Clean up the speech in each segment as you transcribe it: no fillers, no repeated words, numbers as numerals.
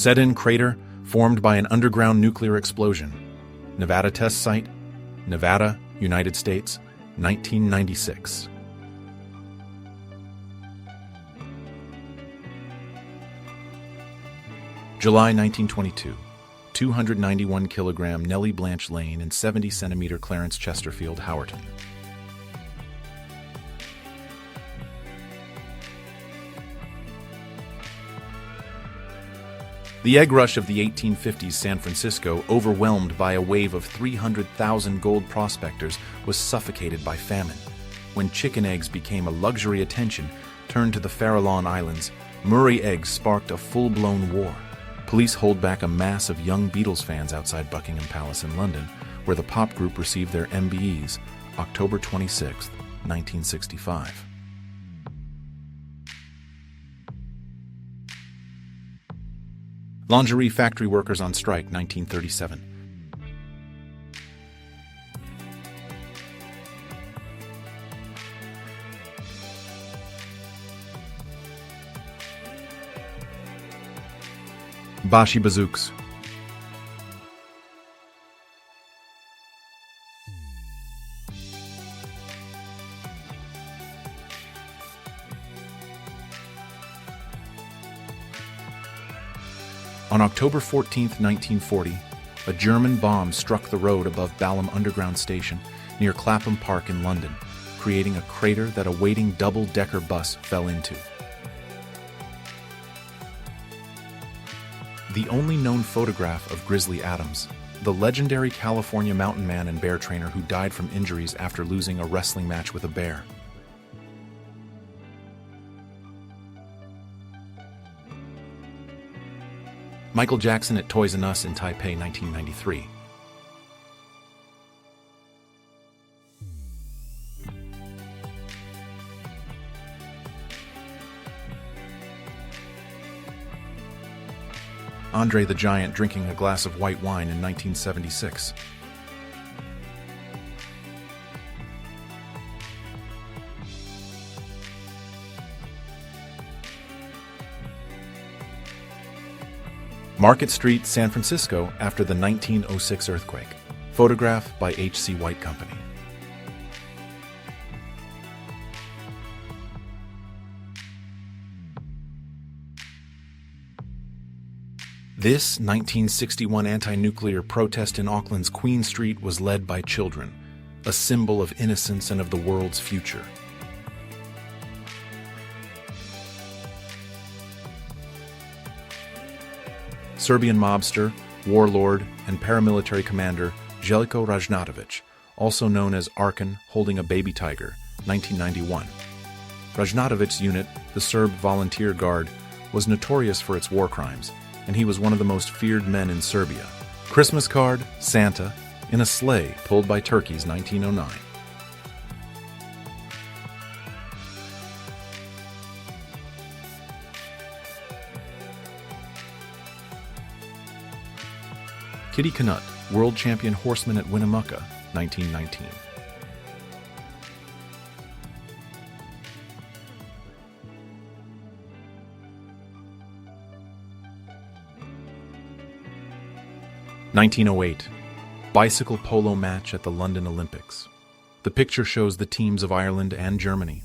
Set-in crater formed by an underground nuclear explosion. Nevada test site, Nevada, United States, 1996. July 1922. 291-kilogram Nellie Blanche Lane and 70-centimeter Clarence Chesterfield Howerton. The egg rush of the 1850s San Francisco, overwhelmed by a wave of 300,000 gold prospectors, was suffocated by famine. When chicken eggs became a luxury attention turned to the Farallon Islands, Murray eggs sparked a full-blown war. Police hold back a mass of young Beatles fans outside Buckingham Palace in London, where the pop group received their MBEs, October 26, 1965. Lingerie factory workers on strike, 1937. Bashi bazooks. On October 14, 1940, a German bomb struck the road above Balham Underground Station near Clapham Park in London, creating a crater that a waiting double-decker bus fell into. The only known photograph of Grizzly Adams, the legendary California mountain man and bear trainer who died from injuries after losing a wrestling match with a bear. Michael Jackson at Toys R Us in Taipei, 1993. Andre the Giant drinking a glass of white wine in 1976. Market Street, San Francisco, after the 1906 earthquake. Photograph by H.C. White Company. This 1961 anti-nuclear protest in Auckland's Queen Street was led by children, a symbol of innocence and of the world's future. Serbian mobster, warlord, and paramilitary commander Željko Ražnatović, also known as Arkan holding a baby tiger, 1991. Ražnatovic's unit, the Serb Volunteer Guard, was notorious for its war crimes, and he was one of the most feared men in Serbia. Christmas card, Santa, in a sleigh pulled by turkeys, 1909. Kitty Knut, world champion horseman at Winnemucca, 1919. (1908) Bicycle polo match at the London Olympics. The picture shows the teams of Ireland and Germany.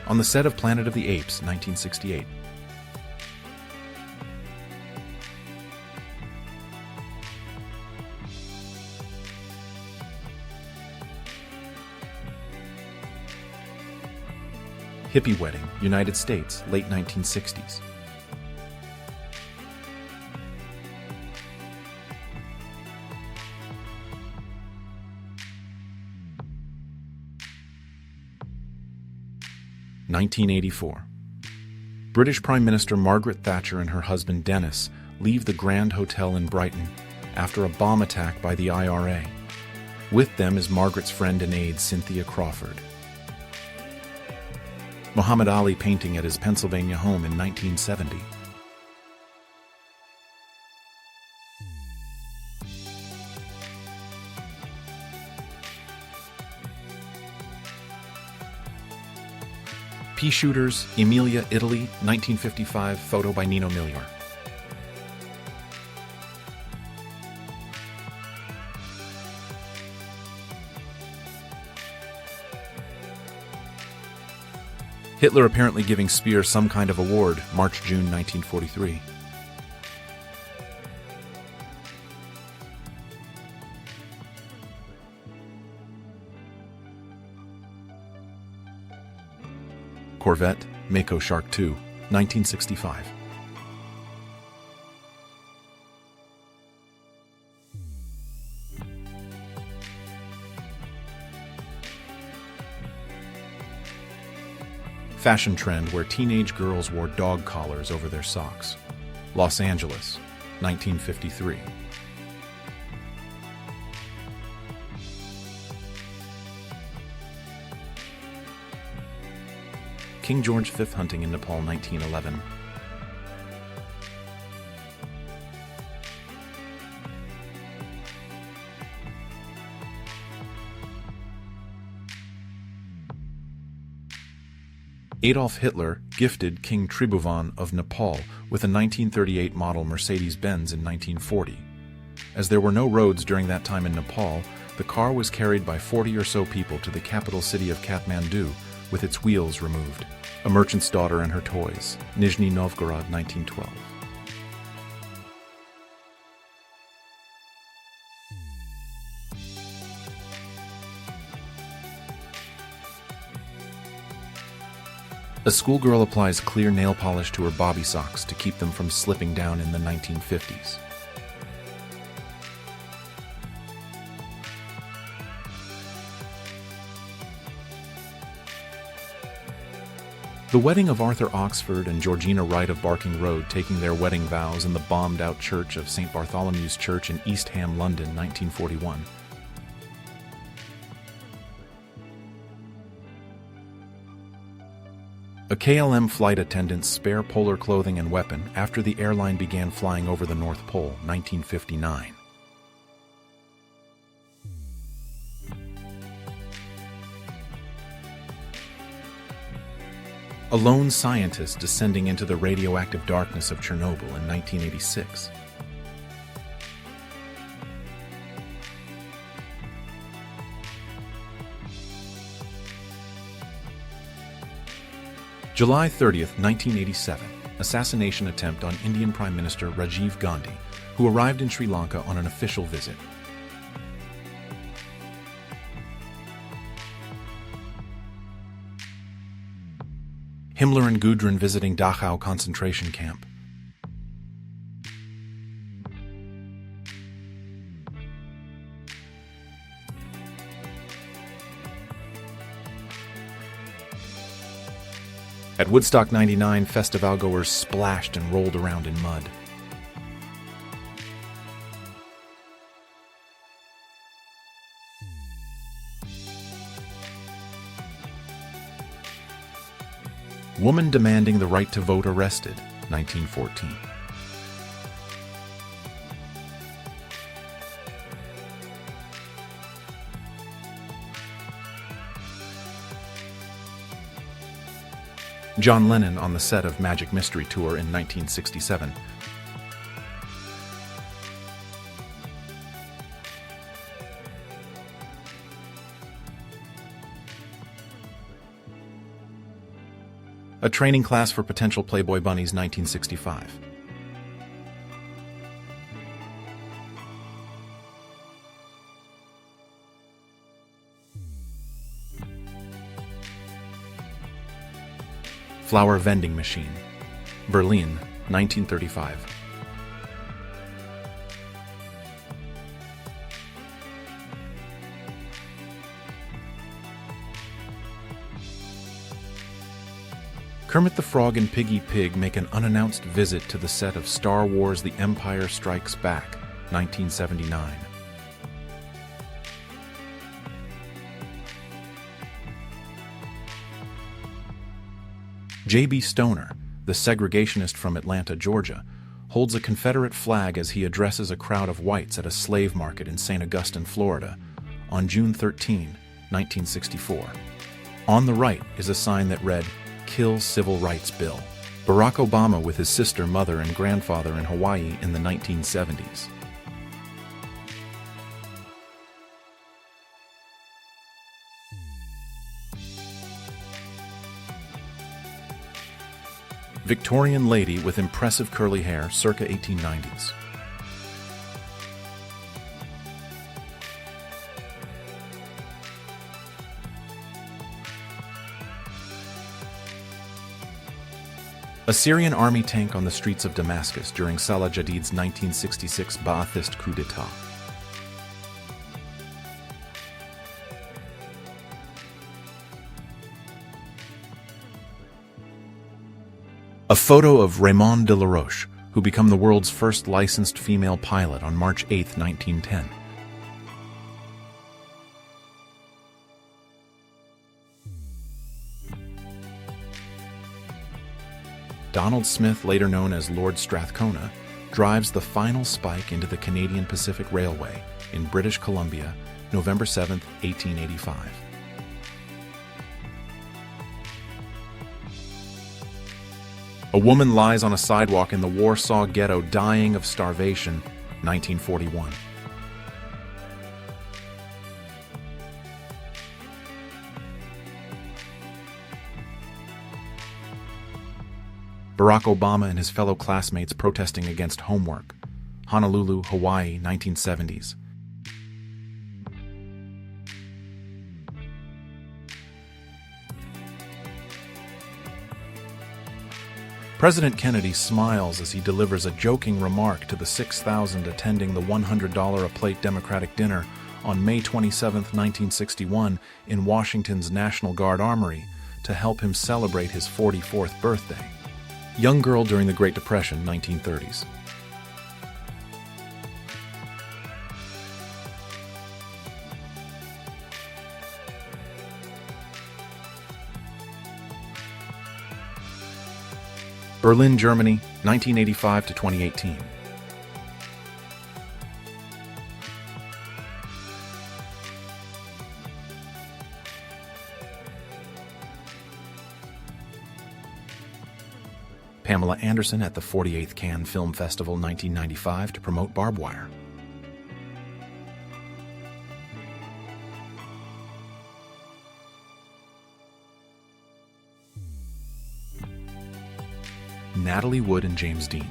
On the set of Planet of the Apes, 1968. Hippie wedding, United States, late 1960s. (1984) British Prime Minister Margaret Thatcher and her husband Dennis leave the Grand Hotel in Brighton after a bomb attack by the IRA. With them is Margaret's friend and aide Cynthia Crawford. Muhammad Ali painting at his Pennsylvania home in 1970. Pea shooters, Emilia, Italy, 1955, photo by Nino Milior. Hitler apparently giving Speer some kind of award, March-June 1943. Corvette, Mako Shark II, 1965. Fashion trend where teenage girls wore dog collars over their socks. Los Angeles, 1953. King George V hunting in Nepal, 1911. Adolf Hitler gifted King Tribhuvan of Nepal with a 1938 model Mercedes-Benz in 1940. As there were no roads during that time in Nepal, the car was carried by 40 or so people to the capital city of Kathmandu with its wheels removed. A Merchant's Daughter and Her Toys, Nizhny Novgorod, 1912. A schoolgirl applies clear nail polish to her bobby socks to keep them from slipping down in the 1950s. The wedding of Arthur Oxford and Georgina Wright of Barking Road taking their wedding vows in the bombed-out church of St. Bartholomew's Church in East Ham, London, 1941. A KLM flight attendant's spare polar clothing and weapon after the airline began flying over the North Pole, 1959. A lone scientist descending into the radioactive darkness of Chernobyl in 1986. July 30th, 1987, assassination attempt on Indian Prime Minister Rajiv Gandhi, who arrived in Sri Lanka on an official visit. Himmler and Gudrun visiting Dachau concentration camp. At Woodstock 99, festival goers splashed and rolled around in mud. Woman demanding the right to vote arrested, 1914. John Lennon on the set of Magic Mystery Tour in 1967. A training class for potential Playboy bunnies, 1965. Flower vending machine, Berlin, 1935. Kermit the Frog and Piggy Pig make an unannounced visit to the set of Star Wars: The Empire Strikes Back, 1979. J.B. Stoner, the segregationist from Atlanta, Georgia, holds a Confederate flag as he addresses a crowd of whites at a slave market in St. Augustine, Florida, on June 13, 1964. On the right is a sign that read, Kill Civil Rights Bill. Barack Obama with his sister, mother, and grandfather in Hawaii in the 1970s. Victorian lady with impressive curly hair circa 1890s. Assyrian army tank on the streets of Damascus during Salah Jadid's 1966 Ba'athist coup d'etat. A photo of Raymond de la Roche, who became the world's first licensed female pilot on March 8, 1910. Donald Smith, later known as Lord Strathcona, drives the final spike into the Canadian Pacific Railway in British Columbia, November 7, 1885. A woman lies on a sidewalk in the Warsaw Ghetto dying of starvation, 1941. Barack Obama and his fellow classmates protesting against homework, Honolulu, Hawaii, 1970s. President Kennedy smiles as he delivers a joking remark to the 6,000 attending the $100 a plate Democratic dinner on May 27, 1961, in Washington's National Guard Armory to help him celebrate his 44th birthday. Young girl during the Great Depression, 1930s. Berlin, Germany, 1985 to 2018. Pamela Anderson at the 48th Cannes Film Festival 1995 to promote Barbed Wire. Natalie Wood and James Dean.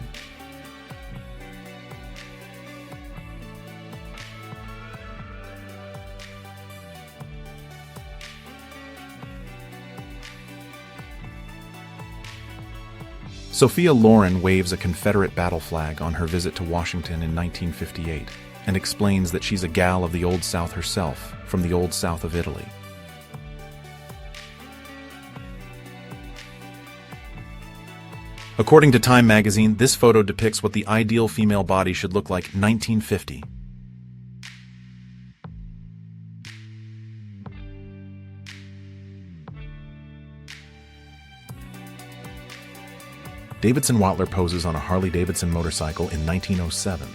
Sophia Loren waves a Confederate battle flag on her visit to Washington in 1958 and explains that she's a gal of the Old South herself, from the Old South of Italy. According to Time magazine, this photo depicts what the ideal female body should look like 1950. Davidson Watler poses on a Harley-Davidson motorcycle in 1907.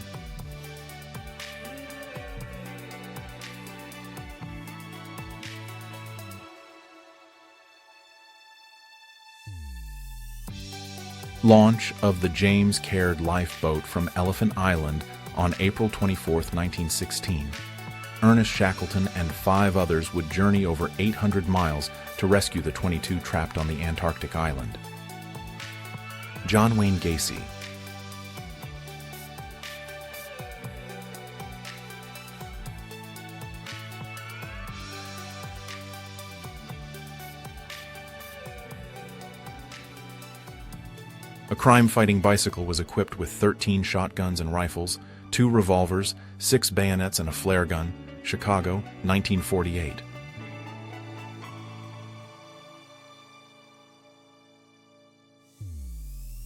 Launch of the James Caird lifeboat from Elephant Island on April 24, 1916. Ernest Shackleton and 5 others would journey over 800 miles to rescue the 22 trapped on the Antarctic island. John Wayne Gacy. A crime-fighting bicycle was equipped with 13 shotguns and rifles, 2 revolvers, 6 bayonets, and a flare gun. Chicago, 1948.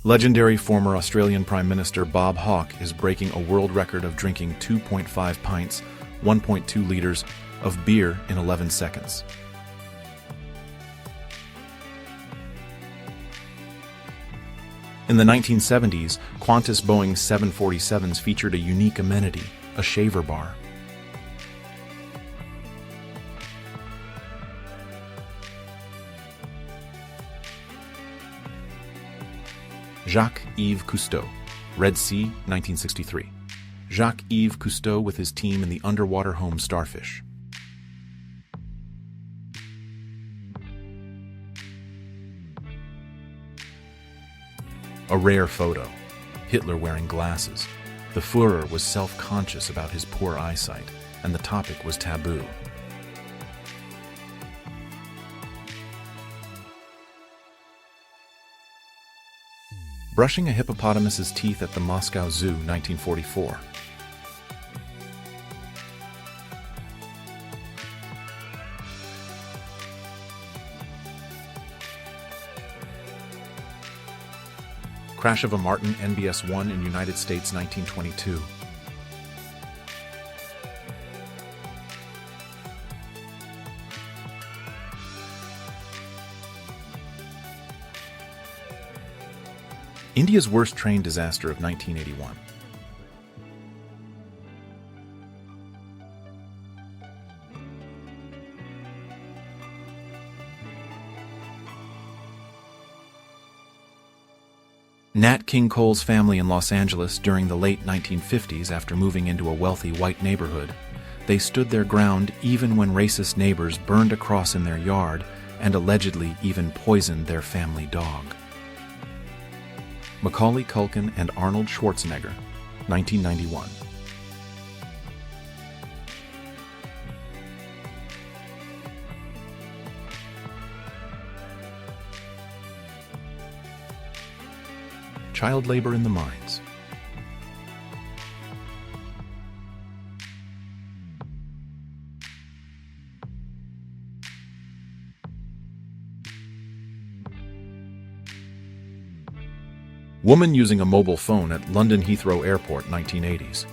Legendary former Australian Prime Minister Bob Hawke is breaking a world record of drinking 2.5 pints, 1.2 liters, of beer in 11 seconds. In the 1970s, Qantas Boeing 747s featured a unique amenity, a shaver bar. Jacques-Yves Cousteau, Red Sea, 1963. Jacques-Yves Cousteau with his team in the underwater home Starfish. A rare photo. Hitler wearing glasses. The Führer was self-conscious about his poor eyesight, and the topic was taboo. Brushing a hippopotamus's teeth at the Moscow Zoo, 1944. Crash of a Martin NBS-1 in United States, 1922. India's worst train disaster of 1981. Nat King Cole's family in Los Angeles during the late 1950s after moving into a wealthy white neighborhood. They stood their ground even when racist neighbors burned a cross in their yard and allegedly even poisoned their family dog. Macaulay Culkin and Arnold Schwarzenegger, 1991. Child labor in the mines. Woman using a mobile phone at London Heathrow Airport, 1980s.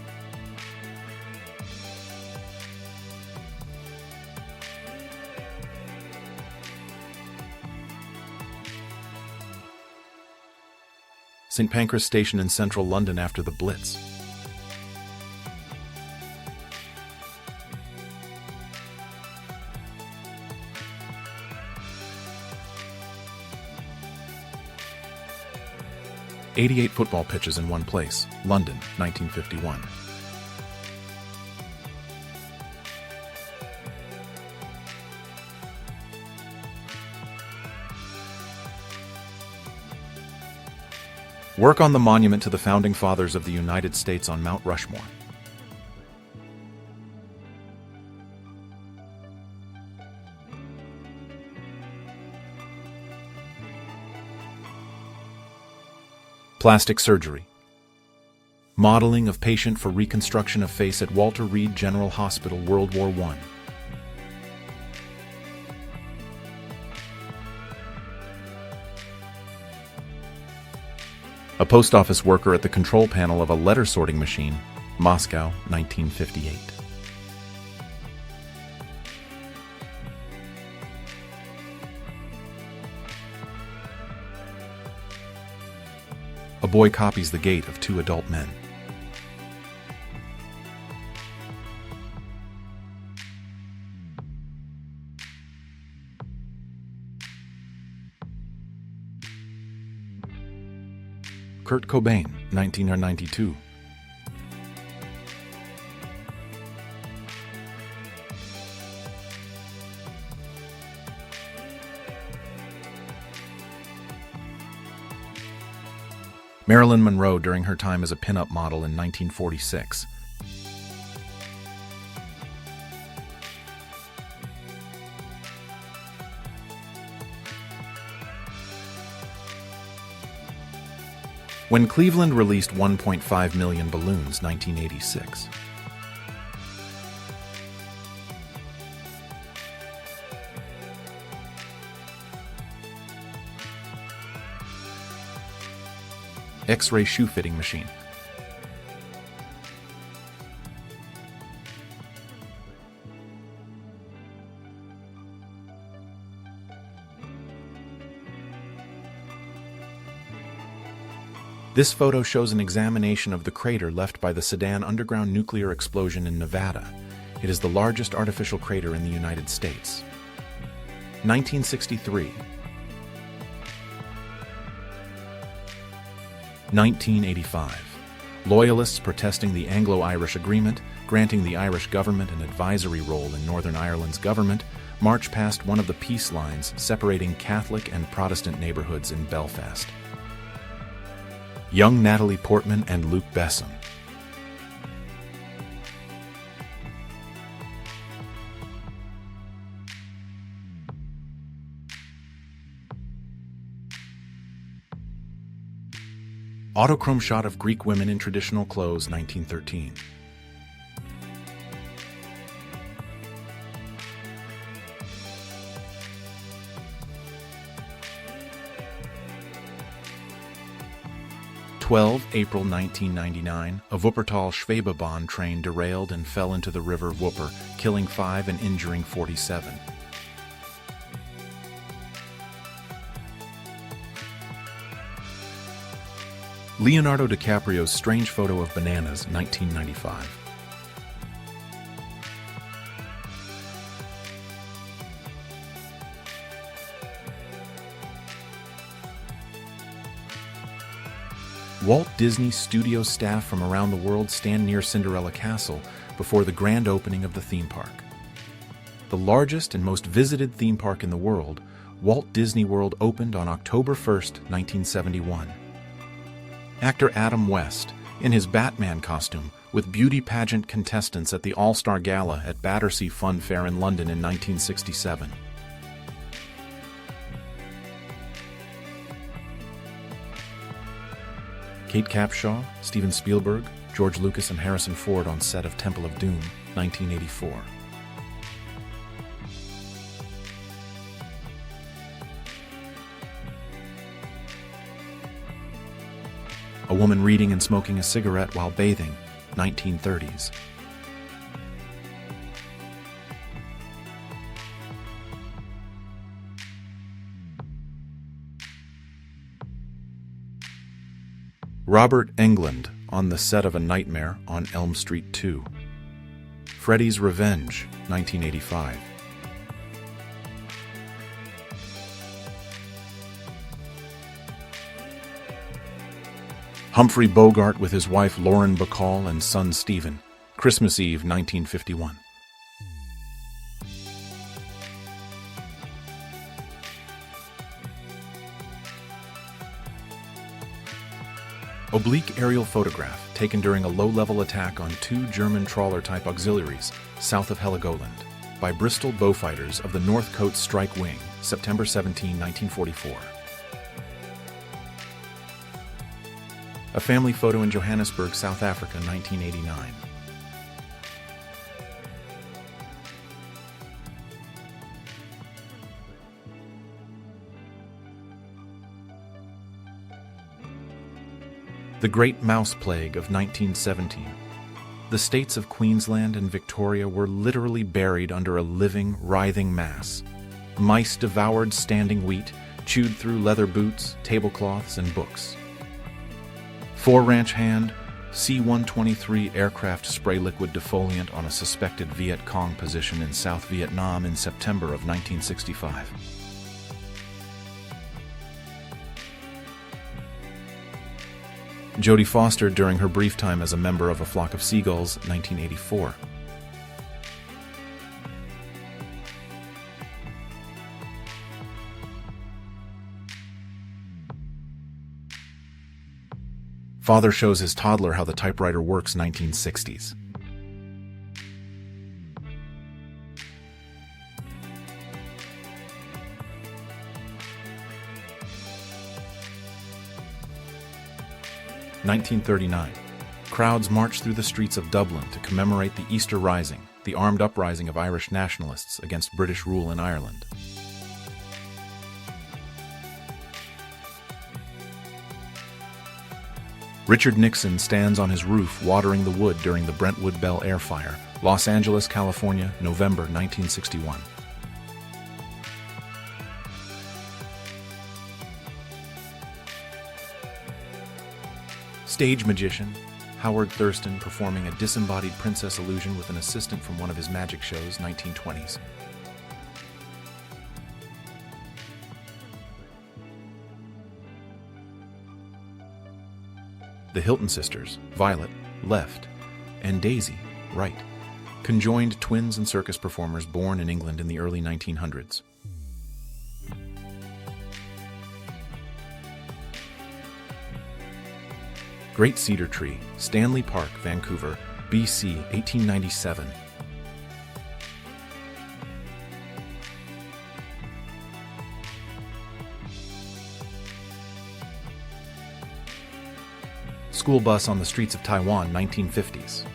St. Pancras Station in central London after the Blitz. "88 football pitches in one place, London, 1951. Work on the monument to the Founding Fathers of the United States on Mount Rushmore. Plastic surgery. Modeling of patient for reconstruction of face at Walter Reed General Hospital, World War I. A post office worker at the control panel of a letter sorting machine, Moscow, 1958. A boy copies the gait of two adult men. Kurt Cobain, 1992. Marilyn Monroe during her time as a pin-up model in 1946. When Cleveland released 1.5 million balloons, 1986. X-ray shoe fitting machine. This photo shows an examination of the crater left by the Sedan underground nuclear explosion in Nevada. It is the largest artificial crater in the United States. 1963. 1985. Loyalists protesting the Anglo-Irish Agreement, granting the Irish government an advisory role in Northern Ireland's government, march past one of the peace lines separating Catholic and Protestant neighborhoods in Belfast. Young Natalie Portman and Luke Besson. Autochrome shot of Greek women in traditional clothes, 1913. April 1999, a Wuppertal-Schwebebahn train derailed and fell into the river Wupper, killing 5 and injuring 47. Leonardo DiCaprio's strange photo of bananas, 1995. Walt Disney studio staff from around the world stand near Cinderella Castle before the grand opening of the theme park. The largest and most visited theme park in the world, Walt Disney World opened on October 1st, 1971. Actor Adam West, in his Batman costume, with beauty pageant contestants at the All-Star Gala at Battersea Fun Fair in London in 1967. Kate Capshaw, Steven Spielberg, George Lucas and Harrison Ford on set of Temple of Doom, 1984. A woman reading and smoking a cigarette while bathing, 1930s. Robert Englund on the set of A Nightmare on Elm Street 2. Freddy's Revenge, 1985. Humphrey Bogart with his wife Lauren Bacall and son Stephen, Christmas Eve, 1951. Oblique aerial photograph taken during a low-level attack on 2 German trawler-type auxiliaries south of Heligoland by Bristol Beaufighters of the North Coast Strike Wing, September 17, 1944. A family photo in Johannesburg, South Africa, 1989. The Great Mouse Plague of 1917. The states of Queensland and Victoria were literally buried under a living, writhing mass. Mice devoured standing wheat, chewed through leather boots, tablecloths, and books. 4-ranch hand, C-123 aircraft spray liquid defoliant on a suspected Viet Cong position in South Vietnam in September of 1965. Jodie Foster during her brief time as a member of A Flock of Seagulls, 1984. Father shows his toddler how the typewriter works, 1960s. (1939). Crowds marched through the streets of Dublin to commemorate the Easter Rising, the armed uprising of Irish nationalists against British rule in Ireland. Richard Nixon stands on his roof watering the wood during the Brentwood Bell Air Fire, Los Angeles, California, November 1961. Stage magician Howard Thurston performing a disembodied princess illusion with an assistant from one of his magic shows, 1920s. The Hilton sisters, Violet, left, and Daisy, right, conjoined twins and circus performers born in England in the early 1900s. Great Cedar Tree, Stanley Park, Vancouver, BC, 1897. School bus on the streets of Taiwan, 1950s.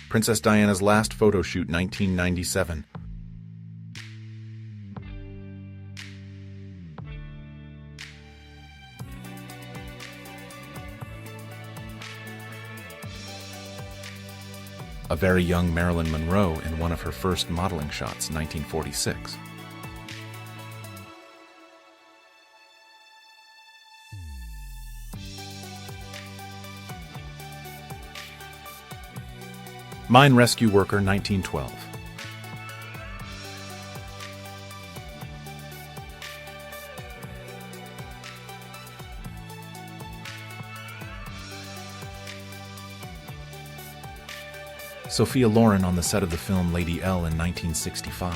Princess Diana's last photo shoot, 1997. A very young Marilyn Monroe in one of her first modeling shots, 1946. Mine rescue worker, 1912. Sophia Loren on the set of the film Lady L in 1965.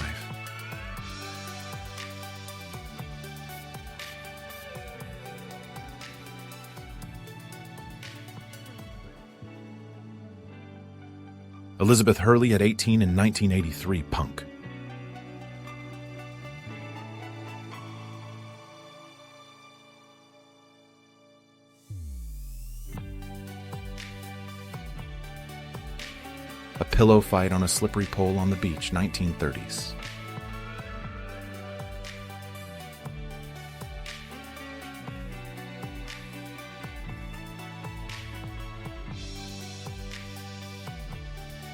Elizabeth Hurley at 18 in 1983, Punk. A pillow fight on a slippery pole on the beach, 1930s.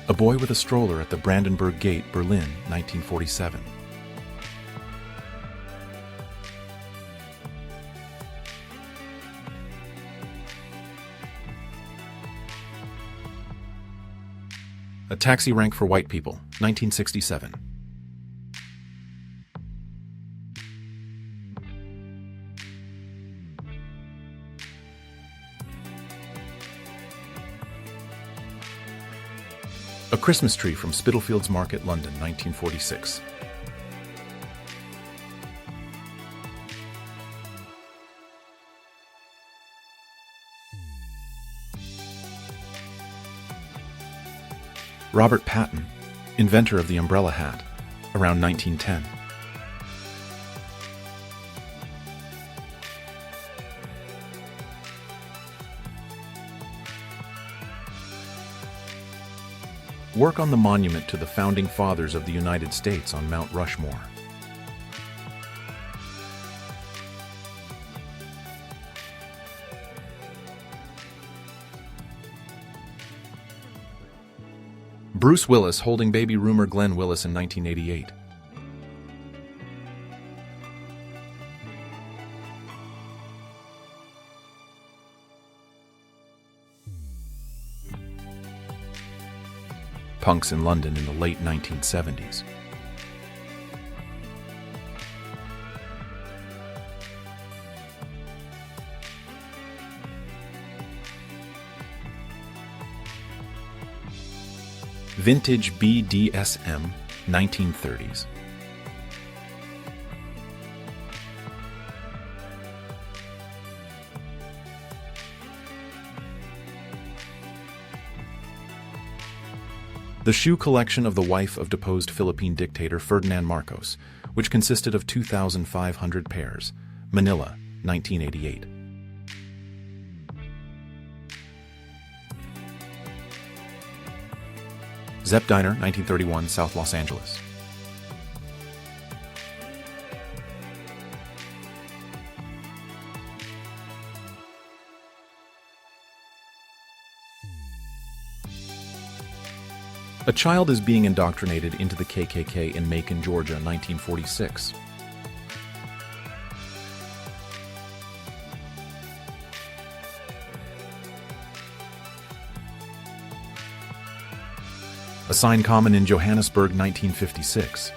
A boy with a stroller at the Brandenburg Gate, Berlin, 1947. A taxi rank for white people, 1967. A Christmas tree from Spitalfields Market, London, 1946. Robert Patton, inventor of the umbrella hat, around 1910. Work on the monument to the founding fathers of the United States on Mount Rushmore. Bruce Willis holding baby rumor Glenn Willis in 1988. Punks in London in the late 1970s. Vintage BDSM, 1930s. The shoe collection of the wife of deposed Philippine dictator Ferdinand Marcos, which consisted of 2,500 pairs. Manila, 1988. Zepp Diner, 1931, South Los Angeles. A child is being indoctrinated into the KKK in Macon, Georgia, 1946. a sign common in Johannesburg 1956.